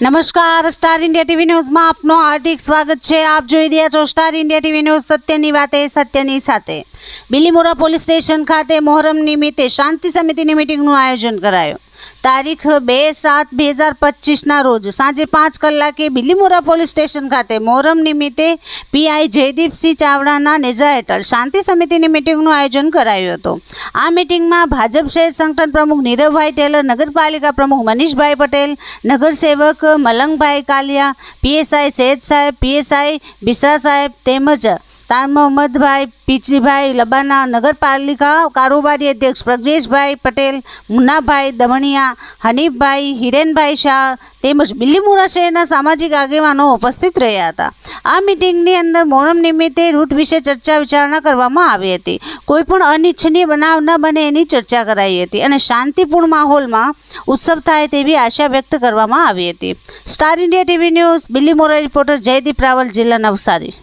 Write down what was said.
નમસ્કાર, star India TV ન્યૂઝમાં આપનું હાર્દિક સ્વાગત છે। આપ જોઈ રહ્યા છો સ્ટાર ઇન્ડિયા ટીવી ન્યૂઝ, સત્યની વાતે સત્યની સાથે। બિલીમોરા પોલીસ સ્ટેશન ખાતે મોહરમ નિમિત્તે શાંતિ સમિતિની મિટિંગનું આયોજન કરાયું। તારીખ 2/7/2025ના રોજ સાંજે 5 કલાકે બિલીમોરા પોલીસ સ્ટેશન ખાતે મોહરમ નિમિત્તે પીઆઈ જયદીપસિંહ ચાવડાના નેજા હેઠળ શાંતિ સમિતિની મિટિંગનું આયોજન કરાયું હતું। આ મિટિંગમાં ભાજપ શહેર સંગઠન પ્રમુખ નીરવભાઈ ટેલર, નગરપાલિકા પ્રમુખ મનીષભાઈ પટેલ, નગરસેવક મલંગભાઈ કાલિયા, પીએસઆઈ સૈયદ સાહેબ, પીએસઆઈ બિસરા સાહેબ તેમજ તાર મોહમ્મદભાઈ પીચરીભાઈ લબાના, નગરપાલિકા કારોબારી અધ્યક્ષ પ્રજ્ઞેશભાઈ પટેલ, મુન્નાભાઈ દમણિયા, હનીફભાઈ, હિરેનભાઈ શાહ તેમજ બિલીમોરા શહેરના સામાજિક આગેવાનો ઉપસ્થિત રહ્યા હતા। આ મિટિંગની અંદર મોહરમ નિમિત્તે રૂટ વિશે ચર્ચા વિચારણા કરવામાં આવી હતી। કોઈપણ અનિચ્છનીય બનાવ ન બને એની ચર્ચા કરાઈ હતી અને શાંતિપૂર્ણ માહોલમાં ઉત્સવ થાય તેવી આશા વ્યક્ત કરવામાં આવી હતી। Star India TV news, Bilimora reporter Jaydeep Raval, જિલ્લા નવસારી।